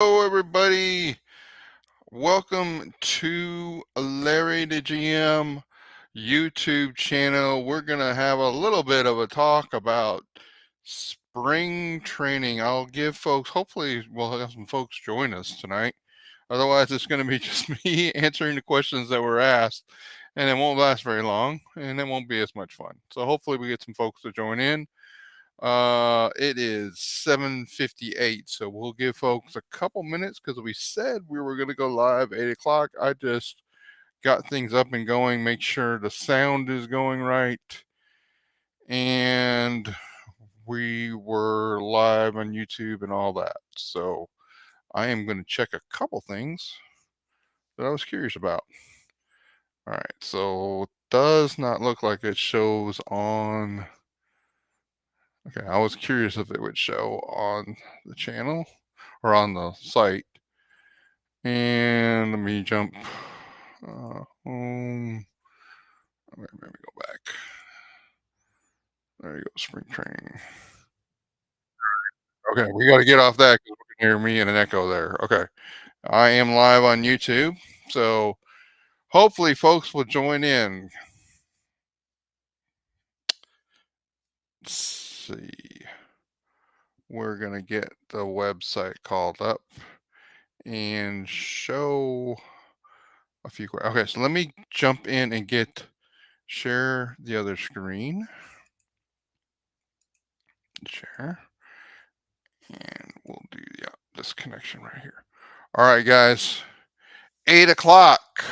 Hello, everybody. Welcome to Larry the GM YouTube channel. We're going to have a little bit of a talk about spring training. I'll give folks, hopefully, we'll have some folks join us tonight. Otherwise, it's going to be just me answering the questions that were asked, and it won't last very long, and it won't be as much fun. So, hopefully, we get some folks to join in. It is 7:58, so we'll give folks a couple minutes because we said we were going to go live 8 o'clock. I just got things up and going, make sure the sound is going right, and we were live on YouTube and all that. So I am going to check a couple things that I was curious about. All right, so does not look like it shows on. Okay, I was curious if it would show on the channel or on the site. And let me jump home. Let me go back. There you go, spring training. Okay, we got to get off that because we can hear me and an echo there. Okay, I am live on YouTube, so hopefully folks will join in. Let's see. We're going to get the website called up and show a few. Okay, so let me jump in and share the other screen. Share. And we'll do this connection right here. All right, guys. 8 o'clock.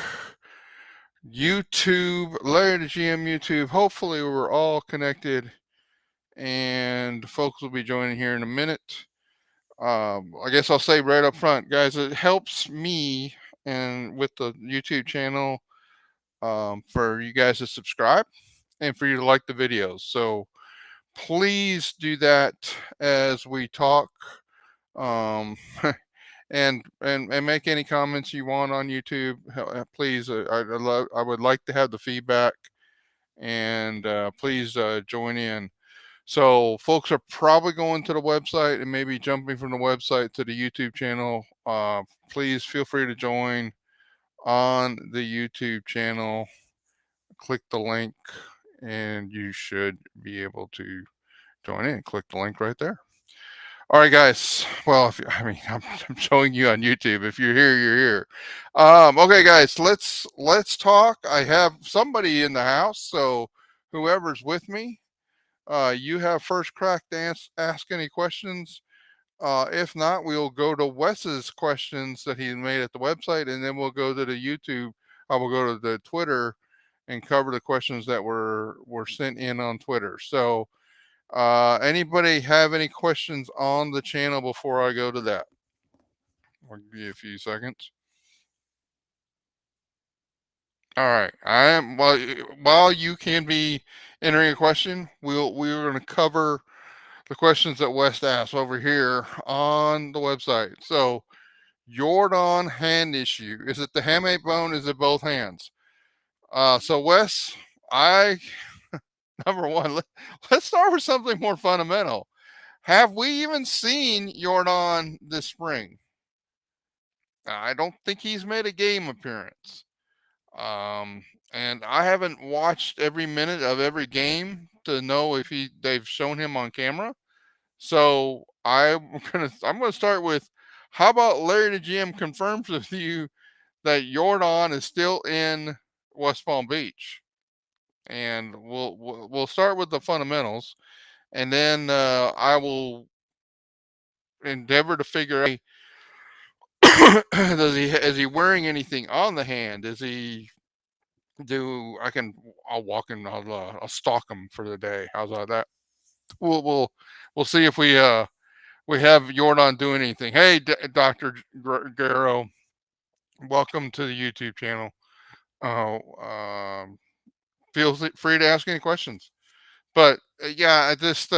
YouTube, Larry the GM YouTube. Hopefully we're all connected and folks will be joining here in a minute. I guess I'll say right up front, guys, it helps me and with the YouTube channel for you guys to subscribe and for you to like the videos. So please do that as we talk. And make any comments you want on YouTube. Please, I would like to have the feedback, and please join in. So folks are probably going to the website and maybe jumping from the website to the YouTube channel. Please feel free to join on the YouTube channel. Click the link, and you should be able to join in. Click the link right there. All right, guys. Well, I'm showing you on YouTube. If you're here, you're here. Okay, guys. Let's talk. I have somebody in the house, so whoever's with me, you have first crack to ask any questions. If not, we'll go to Wes's questions that he made at the website, and then we'll go to the YouTube. I will go to the Twitter and cover the questions that were sent in on Twitter. So. Anybody have any questions on the channel before I go to that? I'll give you a few seconds. All right. I am while you can be entering a question, we're going to cover the questions that West asked over here on the website. So Jordan hand issue. Is it the hamate bone? Is it both hands? So Wes, I number one, let's start with something more fundamental. Have we even seen Jordan this spring? I don't think he's made a game appearance. Um, and I haven't watched every minute of every game to know if they've shown him on camera. So I'm gonna start with how about Larry the GM confirms with you that Jordan is still in West Palm Beach, and we'll start with the fundamentals, and then I will endeavor to figure out is he wearing anything on the hand? Is he I'll walk and I'll stalk him for the day. How's that? We'll see if we have Jordan doing anything. Hey, Doctor Garrow, welcome to the YouTube channel. Oh, feel free to ask any questions. But yeah, I just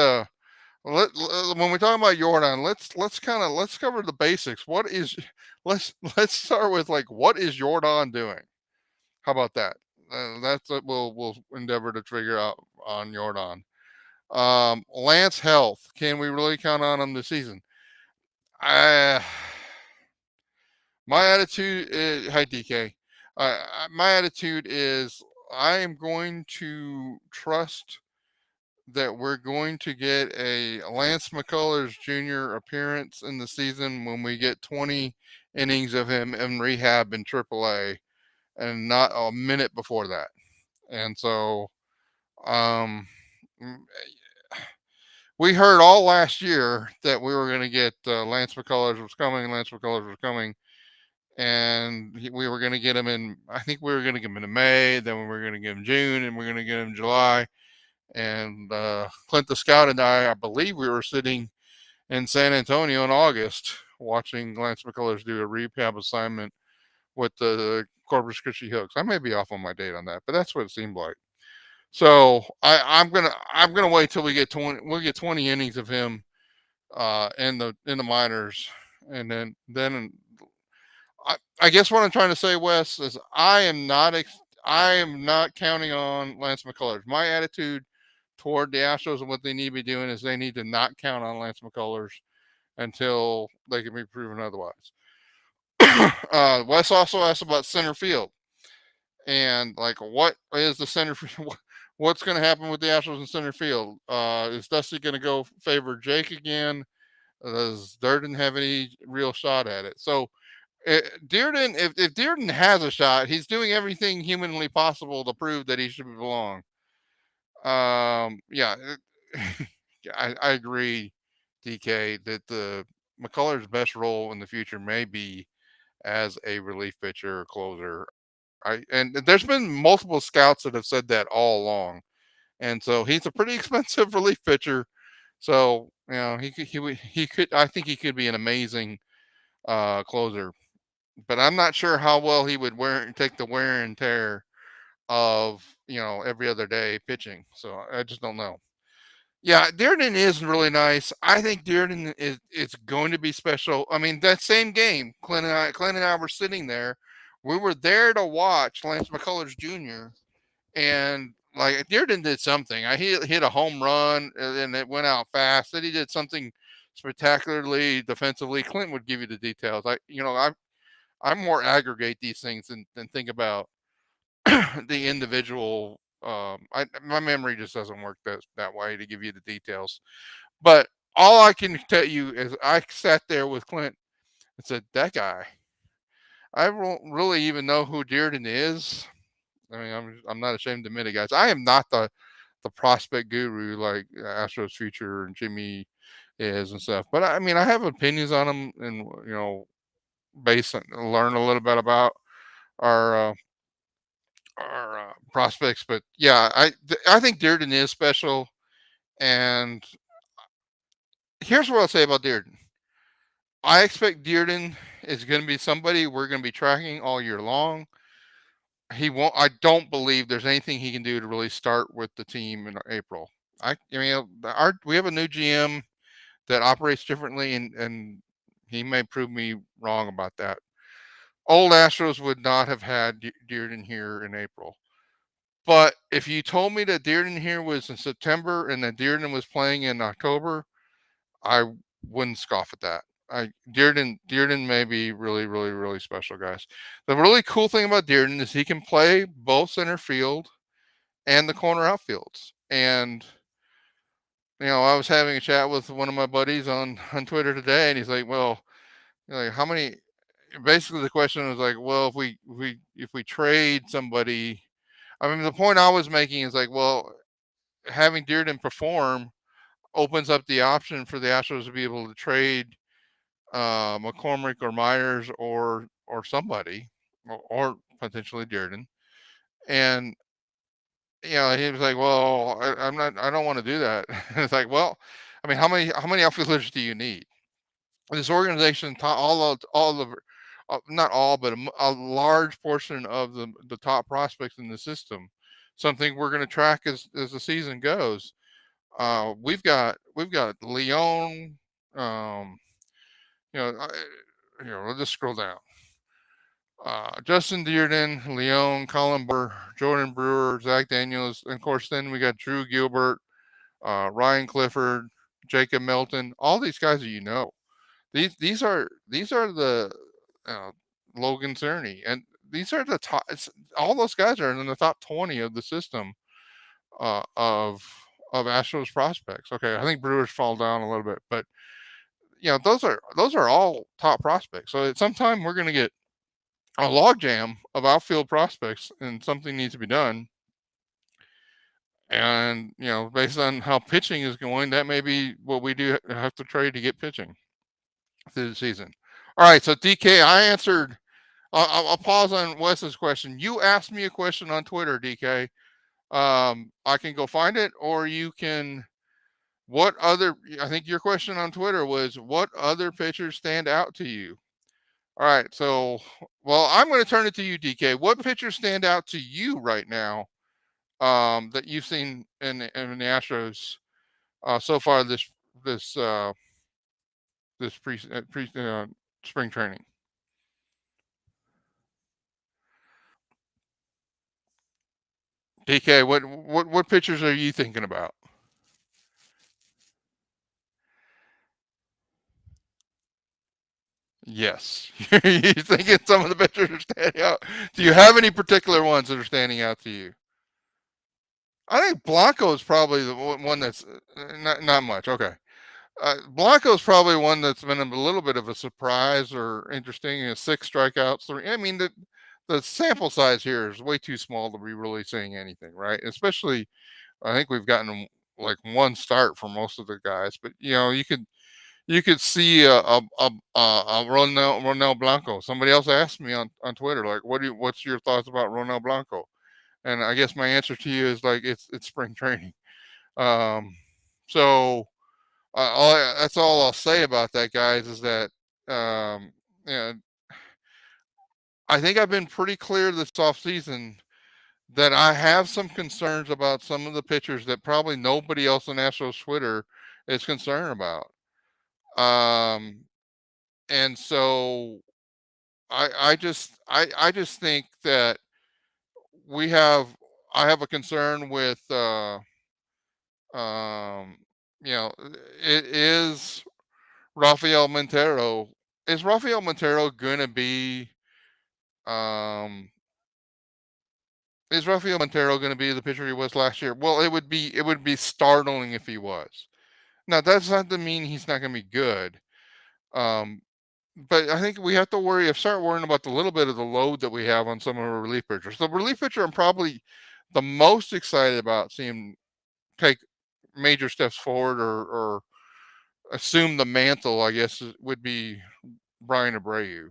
when we talk about Jordan, let's cover the basics. What is let's start with like what is Jordan doing? How about that? That's what we'll endeavor to figure out on Jordan. Lance Health. Can we really count on him this season? Uh, My attitude is, hi DK. My attitude is I am going to trust that we're going to get a Lance McCullers Jr. appearance in the season when we get 20 innings of him in rehab in AAA, and not a minute before that. And so, um, mm, we heard all last year that we were going to get Lance McCullers was coming. Lance McCullers was coming, and we were going to get him in. I think we were going to get him in May. Then we were going to get him June, and we're going to get him July. And Clint the Scout and I believe we were sitting in San Antonio in August watching Lance McCullers do a rehab assignment with the Corpus Christi Hooks. I may be off on my date on that, but that's what it seemed like. So I'm gonna wait till we get 20. We'll get 20 innings of him in the minors, and then I guess what I'm trying to say, Wes, is I am not counting on Lance McCullers. My attitude toward the Astros and what they need to be doing is they need to not count on Lance McCullers until they can be proven otherwise. Wes also asked about center field and like what is the center field? What's going to happen with the Astros in center field? Is Dusty going to go favor Jake again? Does Durden have any real shot at it? So Dearden, if Dearden has a shot, he's doing everything humanly possible to prove that he should belong. Yeah, I agree, DK, that the McCullers' best role in the future may be as a relief pitcher or closer. And there's been multiple scouts that have said that all along, and so he's a pretty expensive relief pitcher. So he could I think he could be an amazing closer, but I'm not sure how well he would take the wear and tear of every other day pitching. So I just don't know. Yeah, Dearden is really nice. I think Dearden is it's going to be special. I mean, that same game, Clint and I were sitting there. We were there to watch Lance McCullers Jr. and like Dearden did something. He hit a home run and it went out fast. Then he did something spectacularly defensively. Clint would give you the details. I more aggregate these things than think about the individual. My memory just doesn't work that way to give you the details. But all I can tell you is I sat there with Clint and said, "That guy, I don't really even know who Dearden is." I mean, I'm not ashamed to admit it, guys. I am not the prospect guru like Astros Future and Jimmy is and stuff. But I mean, I have opinions on them, and learn a little bit about our prospects. But yeah, I think Dearden is special. And here's what I'll say about Dearden. I expect Dearden is going to be somebody we're going to be tracking all year long. He won't. I don't believe there's anything he can do to really start with the team in April. I mean, we have a new GM that operates differently, and he may prove me wrong about that. Old Astros would not have had Dearden here in April. But if you told me that Dearden here was in September and that Dearden was playing in October, I wouldn't scoff at that. Dearden may be really, really, really special, guys. The really cool thing about Dearden is he can play both center field and the corner outfields. And I was having a chat with one of my buddies on Twitter today, and he's like, "Well, how many?" Basically, the question was like, "Well, if we trade somebody." I mean, the point I was making is like, well, having Dearden perform opens up the option for the Astros to be able to trade McCormick or Myers or somebody or potentially Dearden. And he was like, "Well, I'm not. I don't want to do that." And it's like, well, I mean, how many outfielders do you need? This organization, all of not all, but a large portion of the top prospects in the system. Something we're going to track as the season goes. We've got Leon. Um, we'll just scroll down. Justin Dearden, Leon, Colin Barr, Jordan Brewer, Zach Daniels, and of course then we got Drew Gilbert, Ryan Clifford, Jacob Melton. All these guys that you know. These are the Logan Cerny, and these are the top. All those guys are in the top 20 of the system uh, of of Astros prospects. Okay, I think Brewers fall down a little bit, but those are all top prospects. So at some time we're going to get a logjam of outfield prospects, and something needs to be done. And based on how pitching is going, that may be what we do have to trade to get pitching through the season. All right, so DK, I answered. I'll pause on Wes's question. You asked me a question on Twitter, DK. I can go find it, or you can. What other? I think your question on Twitter was, what other pitchers stand out to you? All right, so I'm going to turn it to you, DK. What pitchers stand out to you right now that you've seen in the Astros so far this this spring training? DK, what pitchers are you thinking about? Yes. You thinking some of the pitchers are standing out? Do you have any particular ones that are standing out to you? I think Blanco is probably the one that's not much. Okay. Blanco is probably one that's been a little bit of a surprise or interesting. 6 strikeouts. I mean, the sample size here is way too small to be really saying anything, right? Especially, I think we've gotten like one start for most of the guys, but you could see a Ronel Blanco. Somebody else asked me on Twitter, like, what's your thoughts about Ronel Blanco? And I guess my answer to you is like it's spring training. Um, so that's all I'll say about that, guys. Is that um, you know, I think I've been pretty clear this offseason that I have some concerns about some of the pitchers that probably nobody else on Astros Twitter is concerned about. Um, and so I just think that we have I have a concern with um you know it is Rafael Montero. Is Rafael Montero going to be um is Rafael Montero going to be the pitcher he was last year? Well, it would be startling if he was. Now that's not to mean he's not going to be good. Um but I think we have to start worrying about the little bit of the load that we have on some of our relief pitchers. The relief pitcher I'm probably the most excited about seeing take major steps forward or assume the mantle, I guess, would be Brian Abreu.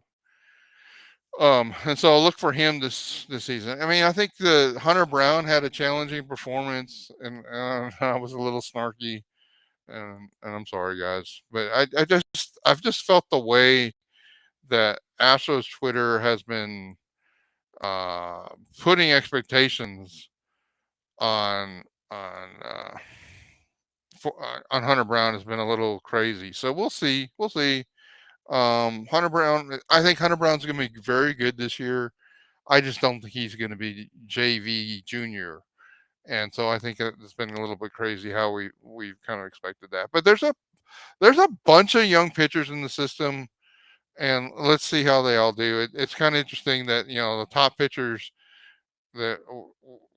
And so I'll look for him this season. I mean, I think the Hunter Brown had a challenging performance, and I was a little snarky, and I'm sorry, guys, but I've just felt the way that Astros Twitter has been uh, putting expectations on on on Hunter Brown has been a little crazy. So we'll see. We'll see. Hunter Brown. I think Hunter Brown's going to be very good this year. I just don't think he's going to be JV Junior. And so I think it's been a little bit crazy how we kind of expected that. But there's a bunch of young pitchers in the system, and let's see how they all do. It's kind of interesting that the top pitchers that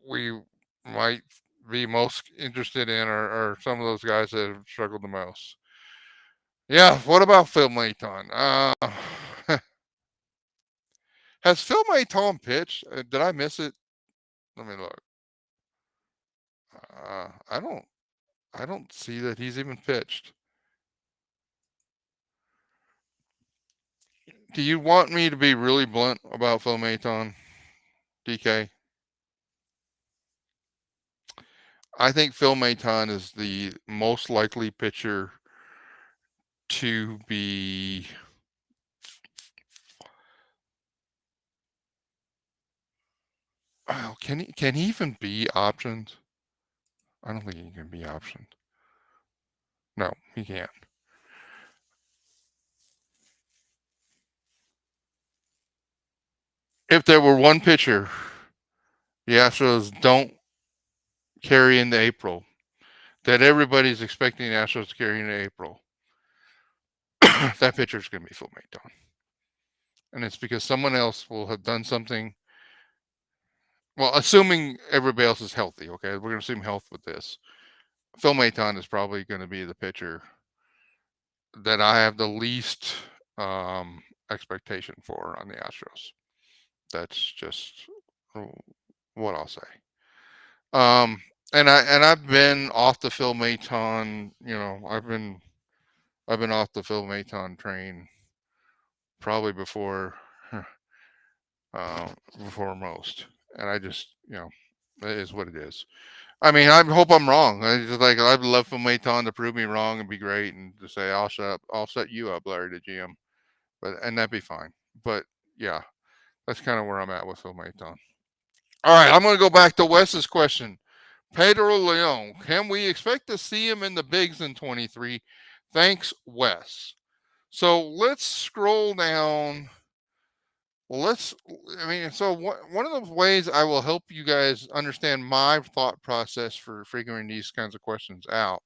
we might be most interested in are some of those guys that have struggled the most. Yeah. What about Phil Maton? Has Phil Maton pitched? Did I miss it? Let me look. I don't. I don't see that he's even pitched. Do you want me to be really blunt about Phil Maton, DK? I think Phil Maton is the most likely pitcher to be. Oh, can he even be optioned? I don't think he can be optioned. No, he can't. If there were one pitcher the Astros don't carry into April, that everybody's expecting the Astros to carry into April, that pitcher is going to be Phil Maton. and it's because someone else will have done something. Well, assuming everybody else is healthy, okay, we're going to assume health with this. Phil Maton is probably going to be the pitcher that I have the least expectation for on the Astros. That's just what I'll say. Um, I've been off the Phil Maton. I've been off the Phil Maton train probably uh, before most, and I just it is what it is. I mean, I hope I'm wrong. I just like I'd love for Maton to prove me wrong and be great, and to say I'll set you up, Larry the GM, and that'd be fine. But yeah, that's kind of where I'm at with Phil Maton. All right, I'm going to go back to Wes's question. Pedro Leon, can we expect to see him in the bigs in 23? Thanks, Wes. So let's scroll down. Well, one of the ways I will help you guys understand my thought process for figuring these kinds of questions out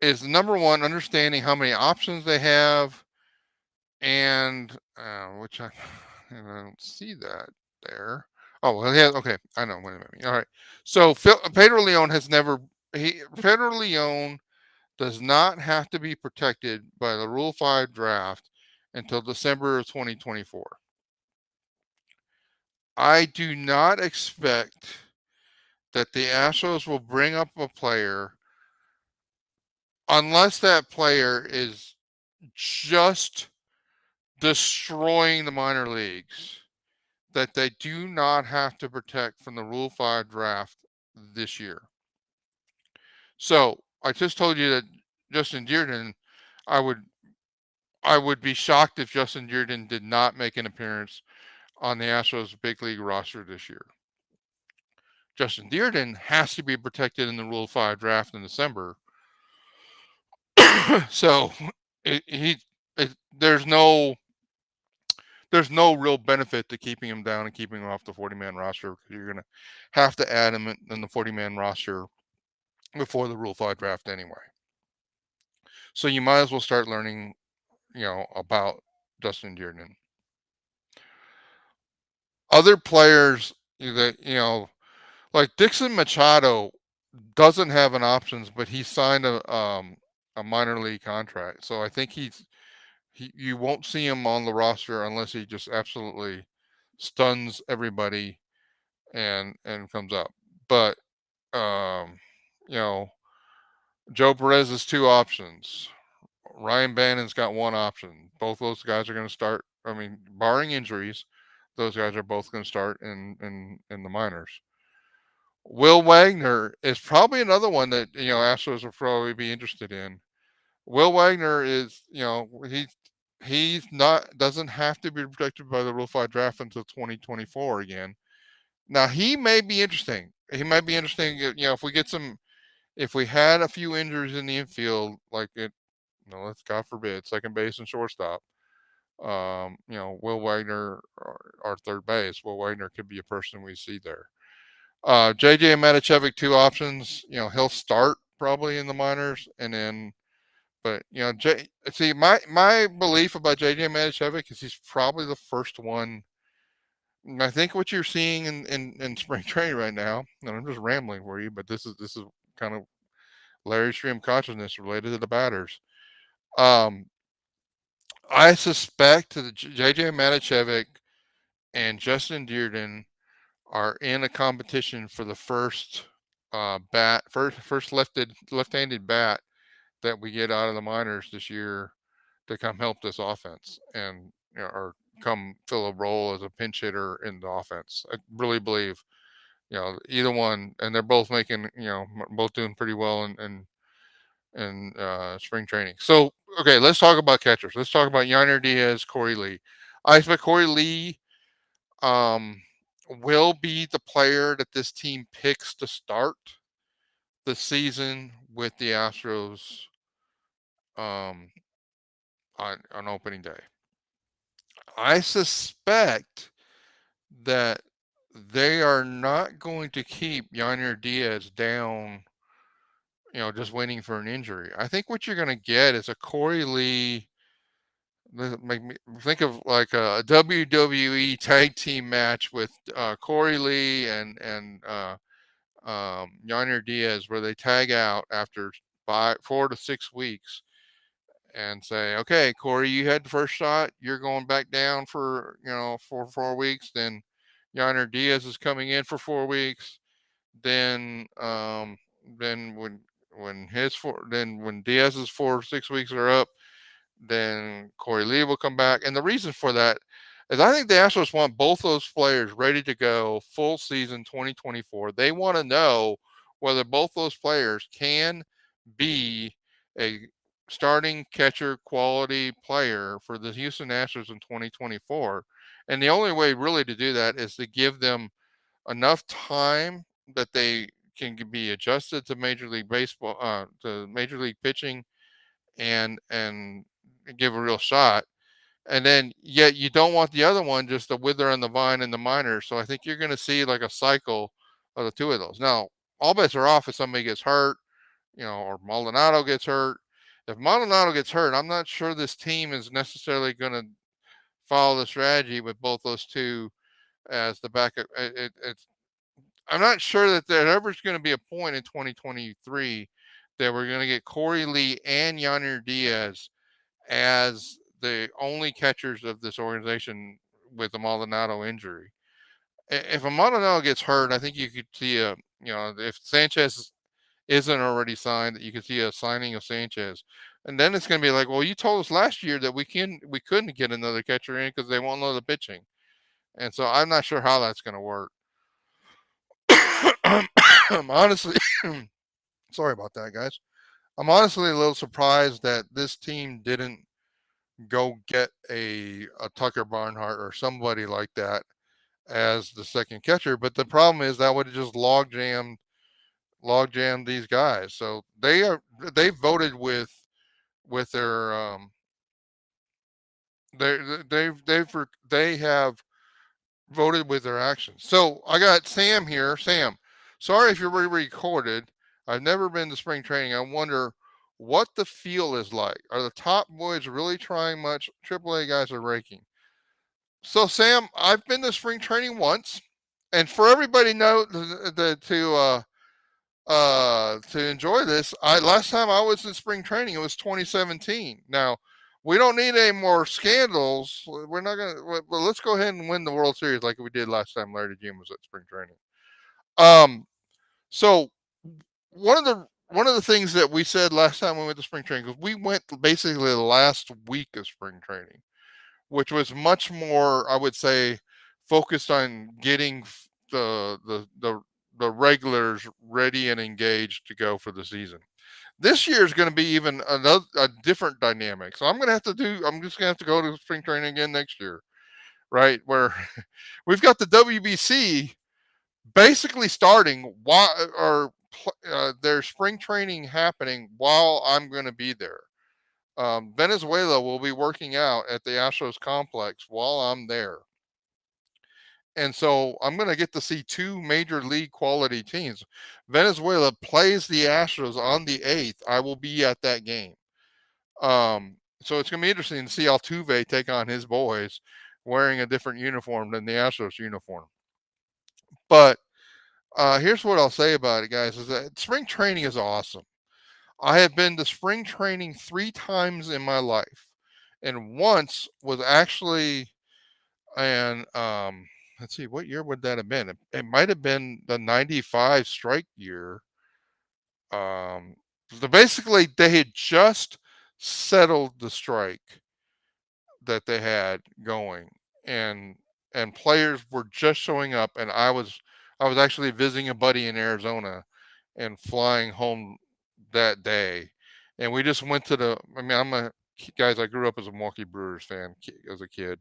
is number one, understanding how many options they have, and which I don't see that there. Oh, well, yeah, okay, I know. Wait a minute. All right. So Pedro Leon Pedro Leon does not have to be protected by the Rule 5 draft until December of 2024. I do not expect that the Astros will bring up a player unless that player is just destroying the minor leagues, that they do not have to protect from the Rule 5 draft this year. So I just told you that Justin Dearden, I would I would be shocked if Justin Dearden did not make an appearance on the Astros big league roster this year. Justin Dearden has to be protected in the Rule 5 draft in December. So it, he it, there's no real benefit to keeping him down and keeping him off the 40-man roster, because you're going to have to add him in the 40-man roster before the Rule 5 draft anyway. So you might as well start learning, about Justin Dearden. Other players that, like Dixon Machado doesn't have an options, but he signed a minor league contract. So I think you won't see him on the roster unless he just absolutely stuns everybody and comes up. But um, you know, Joe Perez has two options. Ryan Bannon's got one option. Both those guys are going to start. I mean, barring injuries, those guys are both going to start in the minors. Will Wagner is probably another one that Astros will probably be interested in. Will Wagner is he's not doesn't have to be protected by the Rule 5 draft until 2024 again. Now he may be interesting. He might be interesting. If we had a few injuries in the infield, like let's God forbid, second base and shortstop. Will Wagner or third base. Will Wagner could be a person we see there. JJ Maticevic, two options. He'll start probably in the minors, and then, but see, my belief about JJ Maticevic is he's probably the first one. I think what you're seeing in spring training right now, and I'm just rambling for you, but this is kind of Larry stream consciousness related to the batters. Um, I suspect that JJ Maticevic and Justin Dearden are in a competition for the first first left-handed bat that we get out of the minors this year to come help this offense, and or come fill a role as a pinch hitter in the offense. I really believe either one, and they're both making both doing pretty well in spring training. So okay, let's talk about catchers. Let's talk about Yainer Diaz, Corey Lee. I expect Corey Lee um, will be the player that this team picks to start the season with the Astros um, on opening day. I suspect that they are not going to keep Yainer Diaz down, just waiting for an injury. I think what you're going to get is a Corey Lee make me think of like a WWE tag team match with Corey Lee and Yonder Diaz, where they tag out after 4 to 6 weeks and say, "Okay, Corey, you had the first shot. You're going back down for 4 weeks. Then Yonder Diaz is coming in for 4 weeks. Then then when Diaz's 4 6 weeks are up, then Corey Lee will come back." And the reason for that is I think the Astros want both those players ready to go full season 2024. They want to know whether both those players can be a starting catcher quality player for the Houston Astros in 2024. And the only way really to do that is to give them enough time that they can be adjusted to Major League Baseball, to Major League pitching, and give a real shot. And then yet you don't want the other one just to wither on the vine in the minors. So I think you're going to see like a cycle of the two of those. Now, all bets are off if somebody gets hurt, or Maldonado gets hurt. If Maldonado gets hurt, I'm not sure this team is necessarily going to follow the strategy with both those two as the backup. I'm not sure that there ever is going to be a point in 2023 that we're going to get Corey Lee and Yonder Diaz as the only catchers of this organization with a Maldonado injury. If a Maldonado gets hurt, I think you could see if Sanchez isn't already signed, that you could see a signing of Sanchez. And then it's going to be like, well, you told us last year that we couldn't get another catcher in because they won't know the pitching. And so I'm not sure how that's going to work. Honestly, sorry about that, guys. I'm honestly a little surprised that this team didn't go get a Tucker Barnhart or somebody like that as the second catcher. But the problem is that would have just log jammed these guys. So they voted with their they have voted with their actions. So I got Sam here. Sam, sorry if you're re-recorded. I've never been to spring training. I wonder what the feel is like. Are the top boys really trying much? AAA guys are raking. So Sam, I've been to spring training once, and for everybody know to enjoy this, I last time I was in spring training, it was 2017. Now, we don't need any more scandals. We're not gonna. Well, let's go ahead and win the World Series like we did last time LarryTheGM was at spring training. Um, so one of the things that we said last time we went to spring training, because we went basically the last week of spring training, which was much more, I would say, focused on getting the regulars ready and engaged to go for the season. This year is going to be even a different dynamic. So I'm just going to have to go to spring training again next year, right? Where we've got the WBC basically starting while or their spring training happening while I'm going to be there. Venezuela will be working out at the Astros complex while I'm there. And so I'm going to get to see two major league quality teams. Venezuela plays the Astros on the 8th. I will be at that game. So it's going to be interesting to see Altuve take on his boys wearing a different uniform than the Astros uniform. But here's what I'll say about it, guys, is that spring training is awesome. I have been to spring training 3 times in my life. And once was actually, and let's see, what year would that have been? It might have been the 95 strike year. So basically, they had just settled the strike that they had going, and players were just showing up, and I was actually visiting a buddy in Arizona and flying home that day, and we just went to the. I mean, I grew up as a Milwaukee Brewers fan as a kid,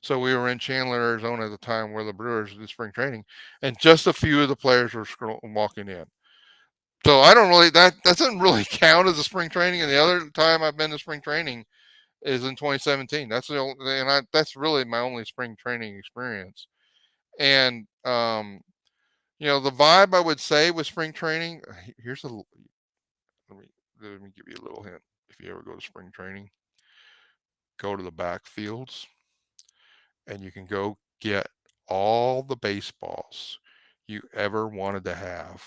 so we were in Chandler, Arizona at the time where the Brewers did spring training, and just a few of the players were walking in. So I don't really that doesn't really count as a spring training. And the other time I've been to spring training is in 2017. That's the only, and that's really my only spring training experience. And the vibe I would say with spring training. Here's a let me give you a little hint if you ever go to spring training. go to the backfields and you can go get all the baseballs you ever wanted to have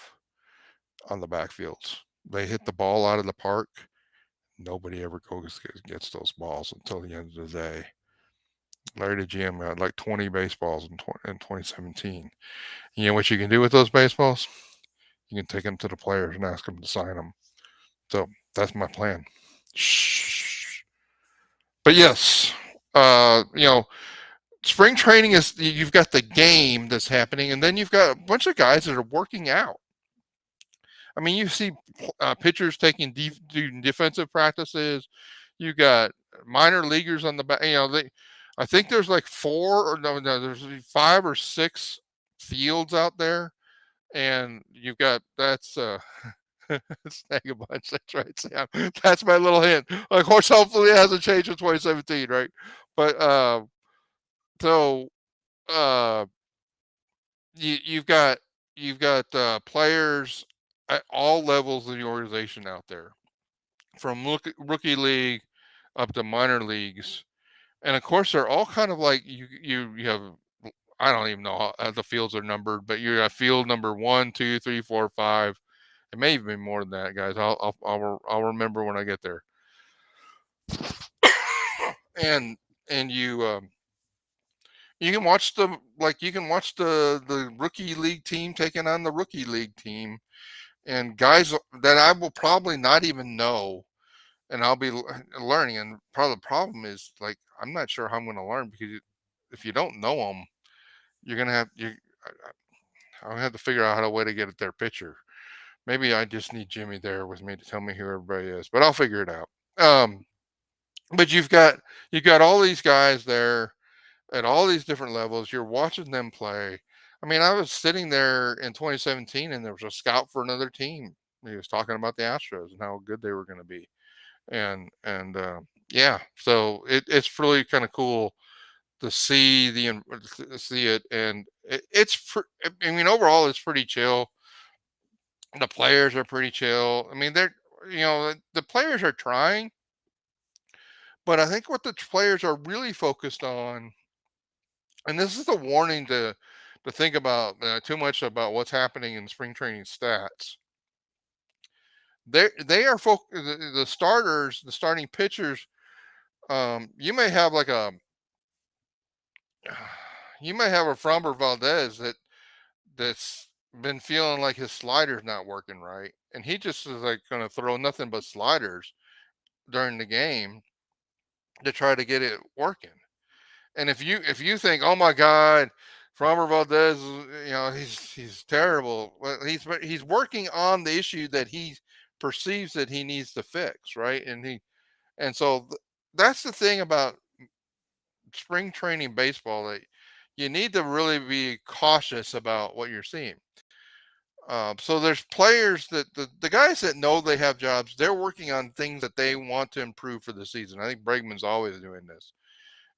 on the backfields. They hit the ball out of the park. Nobody ever gets those balls until the end of the day. LarryTheGM had like 20 baseballs in 2017. You know what you can do with those baseballs? You can take them to the players and ask them to sign them. So that's my plan. Shh. But yes, you know, spring training is you've got the game that's happening, and then you've got a bunch of guys that are working out. I mean, you see pitchers doing defensive practices. You got minor leaguers on the back. You know, I think there's like there's 5 or 6 fields out there, and you've got snag a bunch. That's right, Sam. That's my little hint. Of course, hopefully it hasn't changed in 2017, right? But so uh, you've got players at all levels of the organization out there, from rookie league up to minor leagues, and of course they're all kind of like you have. I don't even know how the fields are numbered, but you have field number 1, 2, 3, 4, 5. It may even be more than that, guys. I'll remember when I get there. and and you can watch the rookie league team taking on the rookie league team, and guys that I will probably not even know, and I'll be learning. And part of the problem is, like, I'm not sure how I'm going to learn, because if you don't know them, you're gonna have you. I'll have to figure out how to way to get at their pitcher. Maybe I just need Jimmy there with me to tell me who everybody is, but I'll figure it out. But you've got all these guys there at all these different levels. You're watching them play. I mean, I was sitting there in 2017, and there was a scout for another team. He was talking about the Astros and how good they were going to be, and yeah, so it's really kind of cool to see it, and I mean, overall, it's pretty chill. The players are pretty chill. I mean, the players are trying, but I think what the players are really focused on, and this is a warning to think about too much about what's happening in spring training stats. The starters, the starting pitchers. You may have like a you may have a Framber Valdez that's been feeling like his slider's not working right, and he just is like going to throw nothing but sliders during the game to try to get it working. And if you think, oh my God, Framber Valdez, he's terrible. Well, he's working on the issue that he perceives that he needs to fix, right? And so that's the thing about spring training baseball, that you need to really be cautious about what you're seeing. So there's players that the guys that know they have jobs, they're working on things that they want to improve for the season. I think Bregman's always doing this,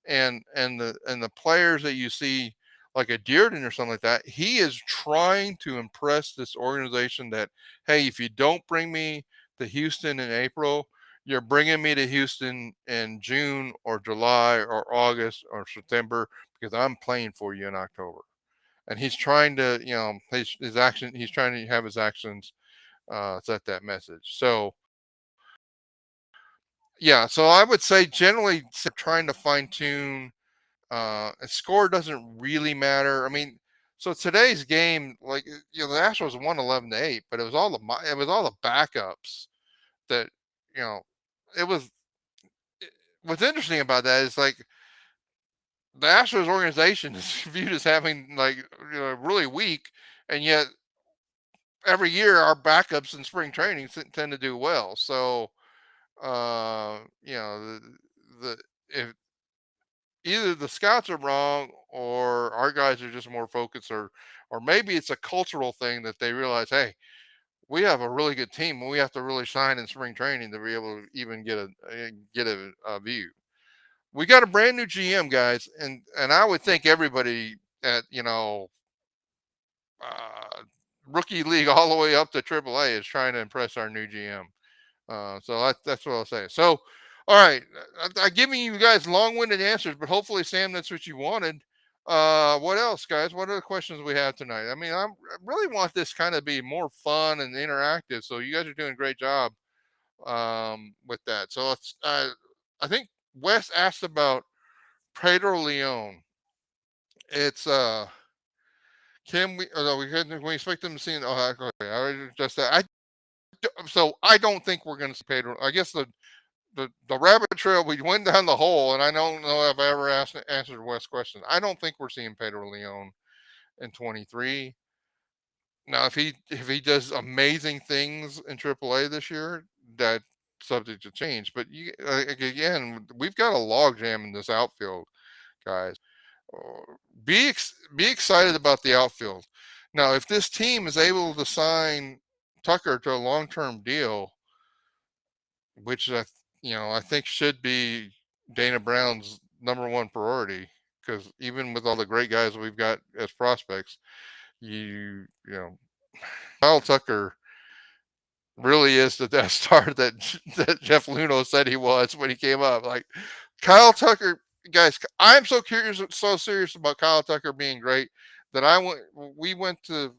and the players that you see, like a Dearden or something like that, he is trying to impress this organization that, hey, if you don't bring me to Houston in April, you're bringing me to Houston in June or July or August or September, because I'm playing for you in October. And he's trying to, he's trying to have his actions set that message. So yeah, so I would say generally trying to fine tune. A score doesn't really matter. I mean, so today's game, like, the Astros won 11-8, but it was all the backups that, you know, it was. What's interesting about that is, like, the Astros organization is viewed as having, like, really weak, and yet every year our backups in spring training tend to do well. So, you know, the if either the scouts are wrong, or our guys are just more focused, or maybe it's a cultural thing that they realize, hey, we have a really good team, and we have to really shine in spring training to be able to even get a view. We got a brand new GM, guys, and I would think everybody at uh, rookie league all the way up to AAA is trying to impress our new GM. So that's what I'll say. So All right. I'm giving you guys long-winded answers, but hopefully, Sam, that's what you wanted. What else, guys? What other questions we have tonight? I mean, I really want this kind of be more fun and interactive. So you guys are doing a great job with that. So let's. I think Wes asked about Pedro Leon. It's can we? Oh, no, we expect them to see. Oh, okay. I already addressed that. So I don't think we're going to see Pedro. I guess the rabbit trail, we went down the hole, and I don't know if I ever answered Wes' question. I don't think we're seeing Pedro Leon in 23. Now, if he does amazing things in AAA this year, that subject to change. But again, we've got a logjam in this outfield, guys. Be excited about the outfield. Now, if this team is able to sign Tucker to a long-term deal, which I think should be Dana Brown's number one priority, because even with all the great guys we've got as prospects, you know Kyle Tucker really is the Death Star that Jeff Luno said he was when he came up. Like Kyle Tucker, guys, I'm so serious about Kyle Tucker being great that we went to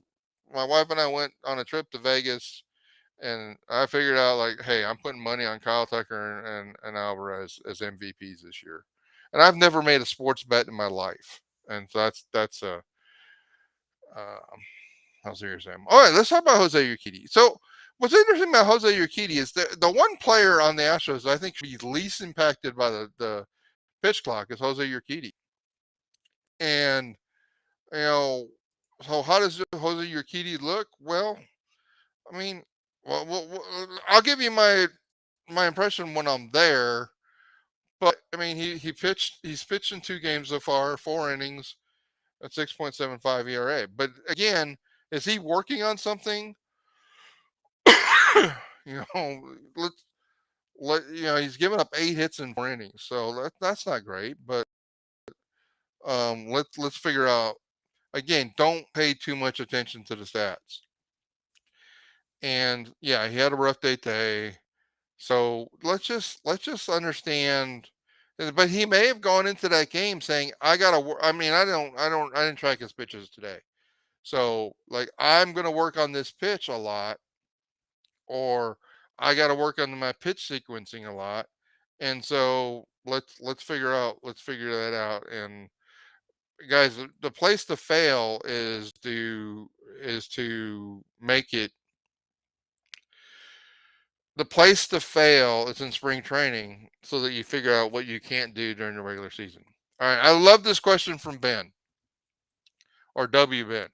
my wife and I went on a trip to Vegas, and I figured out like, hey, I'm putting money on Kyle Tucker and Alvarez as MVPs this year, and I've never made a sports bet in my life, and so that's uh, how serious I am. All right, let's talk about Jose Urquidy. So what's interesting about Jose Urquidy is the one player on the Astros I think should be least impacted by the pitch clock is Jose Urquidy, and you know, so how does Jose Urquidy look? Well, I mean, I'll give you my impression when I'm there. But I mean, he's pitched in 2 games so far, 4 innings at 6.75 ERA. But again, is he working on something? you know, he's given up 8 hits in 4 innings, so that's not great. But let's figure out again. Don't pay too much attention to the stats. And yeah, he had a rough day today. So let's just understand. But he may have gone into that game saying, "I gotta." I mean, I didn't track his pitches today. So like, I'm gonna work on this pitch a lot, or I got to work on my pitch sequencing a lot. And so let's figure that out. And guys, the place to fail is to make it the place to fail is in spring training so that you figure out what you can't do during the regular season. All right. I love this question from Ben or W Ben.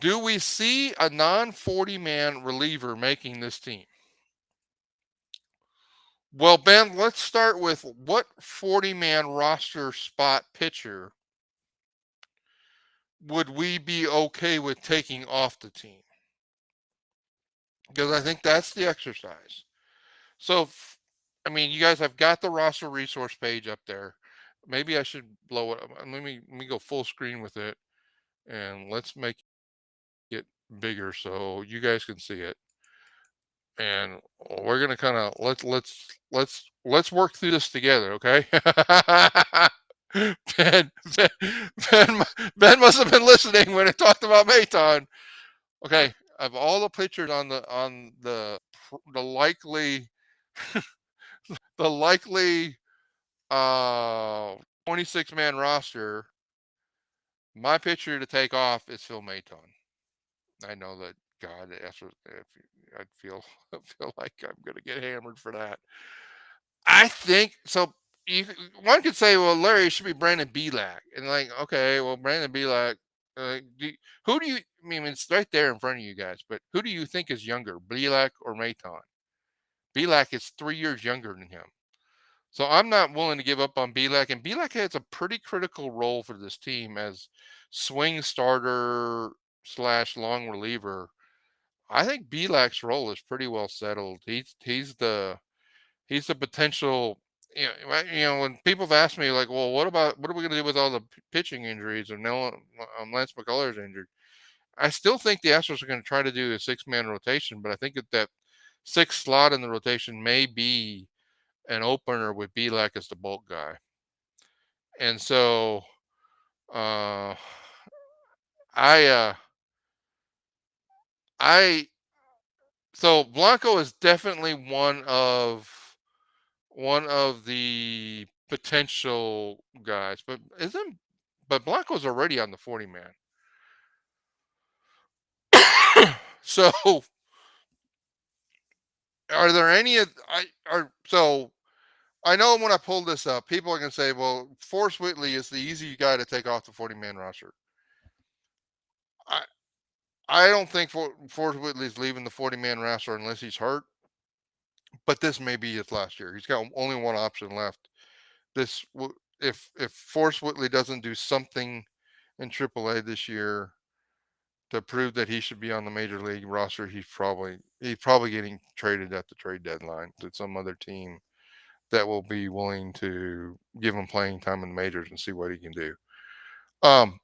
Do we see a non 40 man reliever making this team? Well, Ben, let's start with what 40 man roster spot pitcher would we be okay with taking off the team? Because I think that's the exercise. So, I mean, you guys have got the roster resource page up there. Maybe I should blow it up. Let me go full screen with it, and let's make it bigger so you guys can see it. And we're gonna kind of let's work through this together, okay? Ben, Ben, Ben, Ben must have been listening when it talked about Maton. Okay, of all the pictures on the likely the likely 26 man roster, my pitcher to take off is Phil Maton. I know that God, I'd feel I feel like I'm gonna get hammered for that. I think so. One could say, well, Larry, it should be Brandon Belak, and like, okay, well, Brandon Belak. Who do you? I mean, it's right there in front of you guys, but who do you think is younger, Belak or Maton? Belak is 3 years younger than him, so I'm not willing to give up on Belak. And Belak has a pretty critical role for this team as swing starter slash long reliever. I think Belak's role is pretty well settled. He's the potential. When people have asked me like, well, what are we going to do with all the pitching injuries? Or no, Lance McCullers injured. I still think the Astros are going to try to do a 6 man rotation, but I think that sixth slot in the rotation may be an opener with Belak as the bulk guy. And so uh, I uh, I so Blanco is definitely one of the potential guys, but Blanco's already on the 40 man. So are there any I are so I know when I pulled this up, people are gonna say, well, Forrest Whitley is the easy guy to take off the 40 man roster. I I don't think Forrest Whitley's leaving the 40 man roster unless he's hurt, but this may be his last year. He's got only one option left. This if Forrest Whitley doesn't do something in AAA this year to prove that he should be on the major league roster, he's probably getting traded at the trade deadline to some other team that will be willing to give him playing time in the majors and see what he can do. Um,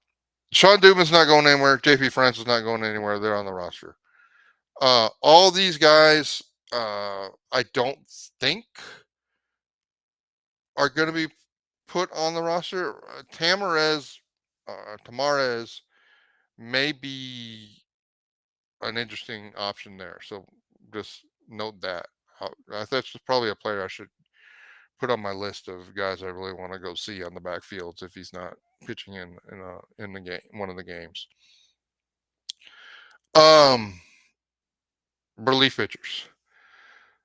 Sean Dubin's not going anywhere. JP France is not going anywhere. They're on the roster. All these guys, I don't think are going to be put on the roster. Tamarez may be an interesting option there. So just note that. That's just probably a player I should put on my list of guys I really want to go see on the backfields if he's not pitching in the game, one of the games. Um, Relief pitchers.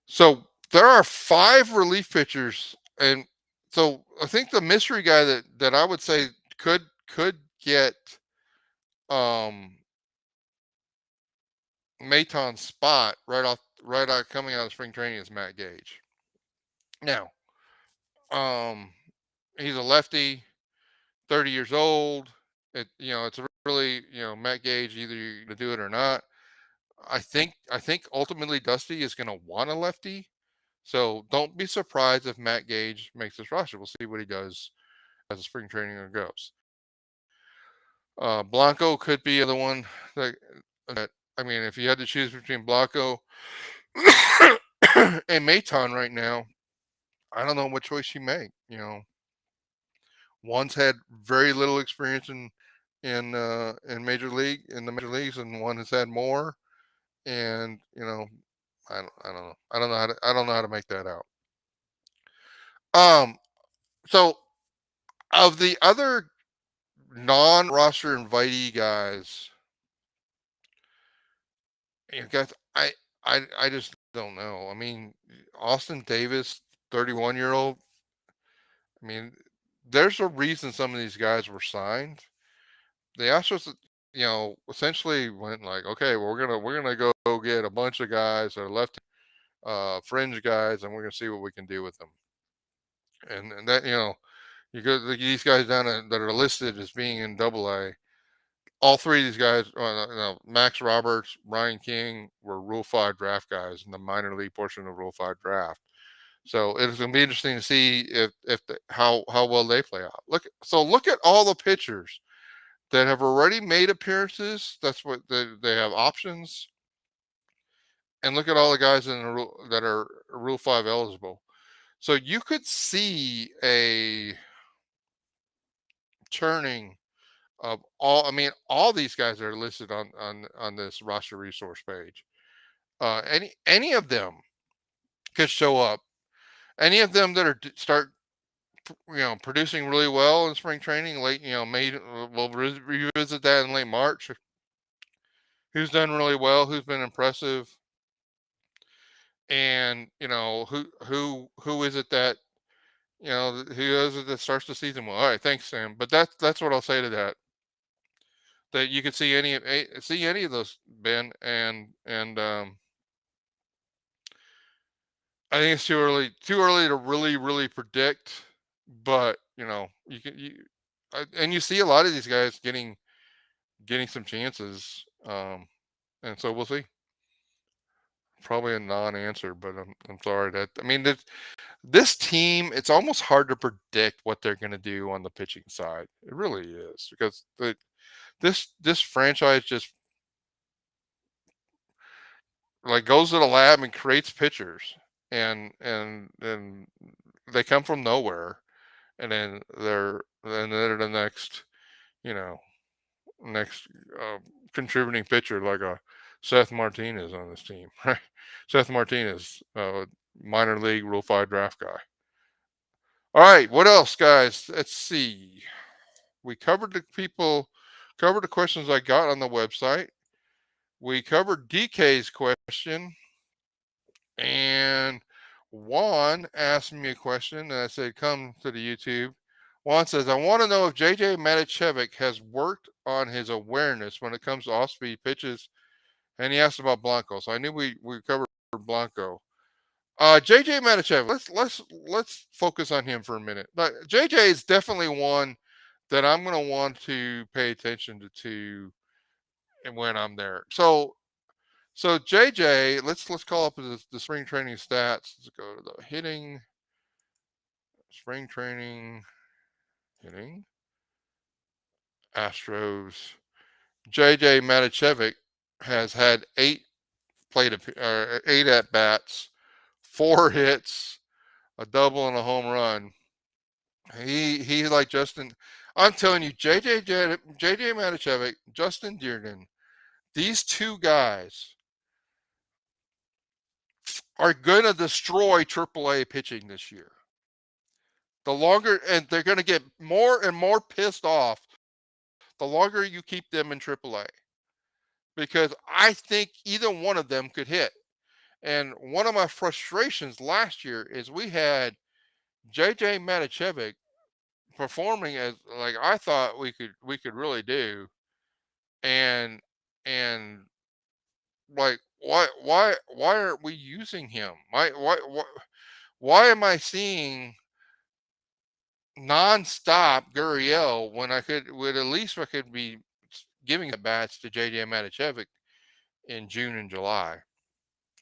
So there are 5 relief pitchers, and so I think the mystery guy that I would say could get Maton's spot right out coming out of spring training is Matt Gage. Now, um, he's a lefty, 30 years old. It's a really, Matt Gage, either you're gonna do it or not. I think ultimately Dusty is gonna want a lefty. So don't be surprised if Matt Gage makes this roster. We'll see what he does as the spring training goes. Blanco could be the one that I mean, if you had to choose between Blanco and Maton right now, I don't know what choice you make. One's had very little experience in the major leagues, and one has had more. And I don't know. I don't know how to make that out. So of the other non-roster invitee guys, guys, I just don't know. I mean, Austin Davis, 31-year-old. I mean, there's a reason some of these guys were signed. The Astros, essentially went like, okay, well, we're gonna go get a bunch of guys that are left fringe guys, and we're gonna see what we can do with them. And that you go these guys that are listed as being in Double A. All 3 of these guys, Max Roberts, Ryan King, were Rule 5 draft guys in the minor league portion of Rule 5 draft. So it's going to be interesting to see how well they play out. Look at all the pitchers that have already made appearances. That's what they have options, and look at all the guys that are Rule 5 eligible. So you could see a turning of all. I mean, all these guys that are listed on this roster resource page. Any of them could show up. Any of them that start producing really well in spring training late, May. We'll revisit that in late March. Who's done really well? Who's been impressive? And who is it that who is it that starts the season well? All right, thanks, Sam. But that's what I'll say to that. That you could see any of those, Ben, and I think it's too early to really predict. But you can and you see a lot of these guys getting some chances, and so we'll see. Probably a non-answer, but I'm sorry that I mean this team. It's almost hard to predict what they're going to do on the pitching side. It really is because this franchise just like goes to the lab and creates pictures, and they come from nowhere, and then they're the next, you know, next uh, contributing pitcher like a Seth Martinez on this team, right? Seth Martinez, minor league Rule 5 draft guy. All right, what else, guys? Let's see. We covered the questions I got on the website. We covered DK's question, and Juan asked me a question, and I said, "Come to the YouTube." Juan says, "I want to know if JJ Maticevic has worked on his awareness when it comes to off-speed pitches," and he asked about Blanco. So I knew we covered Blanco. JJ Maticevic. Let's focus on him for a minute. But JJ is definitely one that I'm going to want to pay attention to and when I'm there. So JJ, let's call up the spring training stats. Let's go to the spring training hitting Astros. JJ Maticevic has had eight at bats, 4 hits, a double, and a home run. He like Justin. I'm telling you, JJ Maticevic, Justin Dearden, these two guys are going to destroy AAA pitching this year. And they're going to get more and more pissed off the longer you keep them in AAA, because I think either one of them could hit. And one of my frustrations last year is we had JJ Maticevic performing as like I thought we could really do, and and like why aren't we using him? Why am I seeing nonstop Gurriel when at least I could be giving at bats to JJ Maticevic in June and July,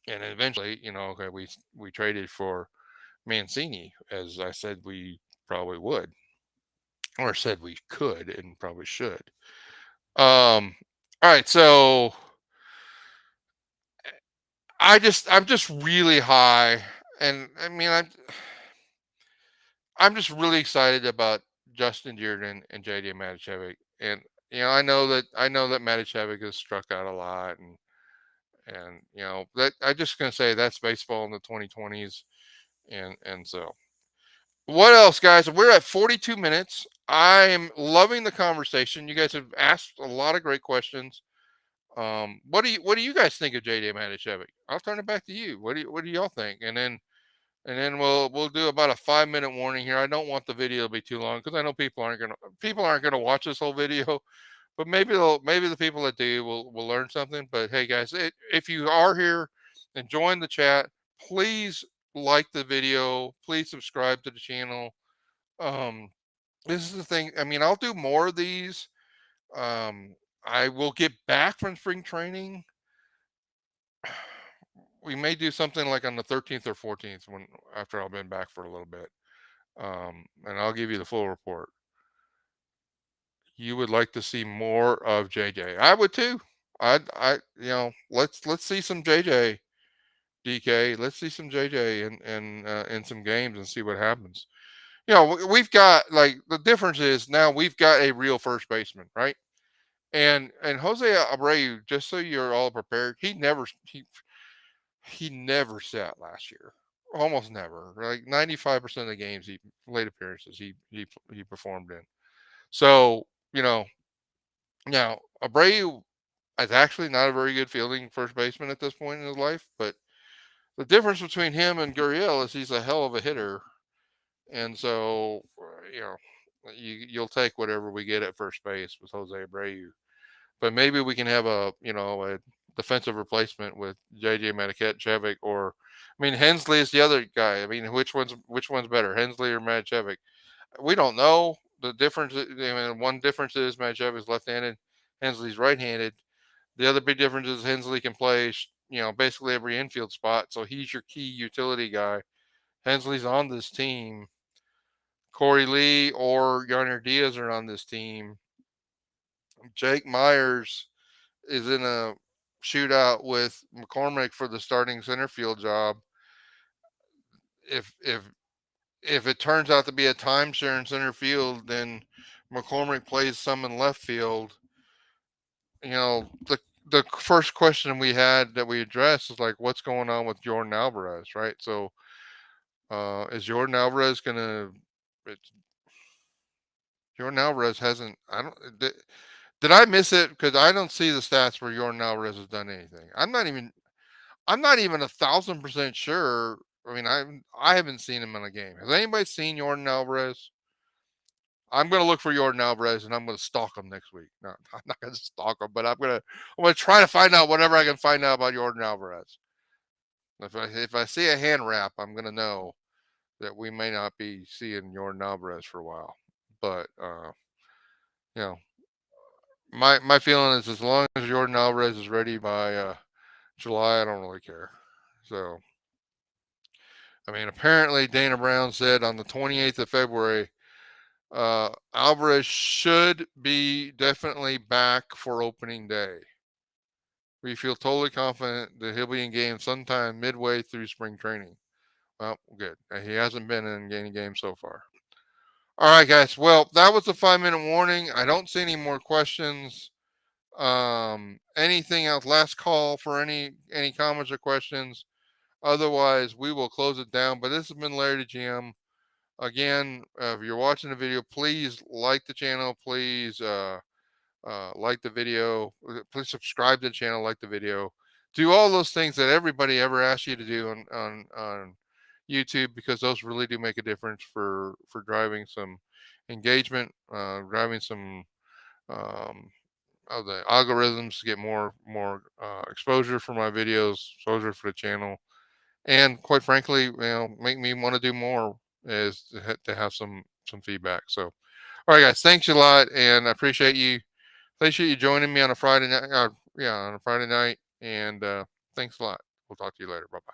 and eventually, okay, we traded for Mancini, as I said we probably would, or said we could and probably should. All right, so I'm just really high, and I mean I'm just really excited about Justin Dearden and JD Maticevic, and I know that Maticevic has struck out a lot, and that I just gonna say that's baseball in the 2020s, and so what else, guys? We're at 42 minutes. I am loving the conversation. You guys have asked a lot of great questions. What do you guys think of JD Maticevic? I'll turn it back to you. What do y'all think? And then we'll do about a 5-minute warning here. I don't want the video to be too long because I know people aren't gonna watch this whole video, but maybe the people that do will learn something. But hey, guys, if you are here and join the chat, please like the video. Please subscribe to the channel. Um, this is the thing. I mean, I'll do more of these. Um, I will get back from spring training. We may do something like on the 13th or 14th when after I've been back for a little bit. And I'll give you the full report. You would like to see more of JJ. I would too. Let's see some JJ, DK. Let's see some JJ in some games and see what happens. We've got, like, the difference is now we've got a real first baseman, right? And Jose Abreu, just so you're all prepared, he never sat last year. Almost never. Like 95% of the games he late appearances he performed in. So, now Abreu is actually not a very good fielding first baseman at this point in his life, but the difference between him and Gurriel is he's a hell of a hitter. And so, you'll take whatever we get at first base with Jose Abreu. But maybe we can have a defensive replacement with JJ Maticevic, or I mean Hensley is the other guy. I mean, which one's better, Hensley or Maticevic? We don't know. The difference, I mean, one difference is Maticevic is left-handed, Hensley's right-handed. The other big difference is Hensley can play, basically every infield spot, so he's your key utility guy. Hensley's on this team. Corey Lee or Yonder Diaz are on this team. Jake Myers is in a shootout with McCormick for the starting center field job, if if if it turns out to be a timeshare in center field, then McCormick plays some in left field. The first question we had that we addressed is like, what's going on with Jordan Alvarez, right? So, is Jordan Alvarez gonna? It's, Jordan Alvarez hasn't. I don't. Did I miss it? Because I don't see the stats where Jordan Alvarez has done anything. I'm not even. I'm not even 1,000% sure. I mean, I haven't seen him in a game. Has anybody seen Jordan Alvarez? I'm gonna look for Jordan Alvarez and I'm gonna stalk him next week. No, I'm not gonna stalk him, but I'm gonna try to find out whatever I can find out about Jordan Alvarez. If I see a hand wrap, I'm gonna know that we may not be seeing Jordan Alvarez for a while. But you know, my feeling is as long as Jordan Alvarez is ready by July, I don't really care. So I mean, apparently Dana Brown said on the 28th of February, Alvarez should be definitely back for opening day. We feel totally confident that he'll be in game sometime midway through spring training. Well, good. He hasn't been in any game so far. All right, guys. Well, that was a 5-minute warning. I don't see any more questions. Anything else? Last call for any comments or questions. Otherwise, we will close it down. But this has been Larry the GM. Again, if you're watching the video, please like the channel. Please like the video. Please subscribe to the channel. Like the video. Do all those things that everybody ever asks you to do on YouTube, because those really do make a difference for driving some engagement, driving some um, of the algorithms to get more exposure for my videos, exposure for the channel, and quite frankly, make me want to do more is to have some feedback. So, all right, guys, thanks a lot, and I appreciate you. Appreciate you joining me on a Friday night. Yeah, on a Friday night, and thanks a lot. We'll talk to you later. Bye bye.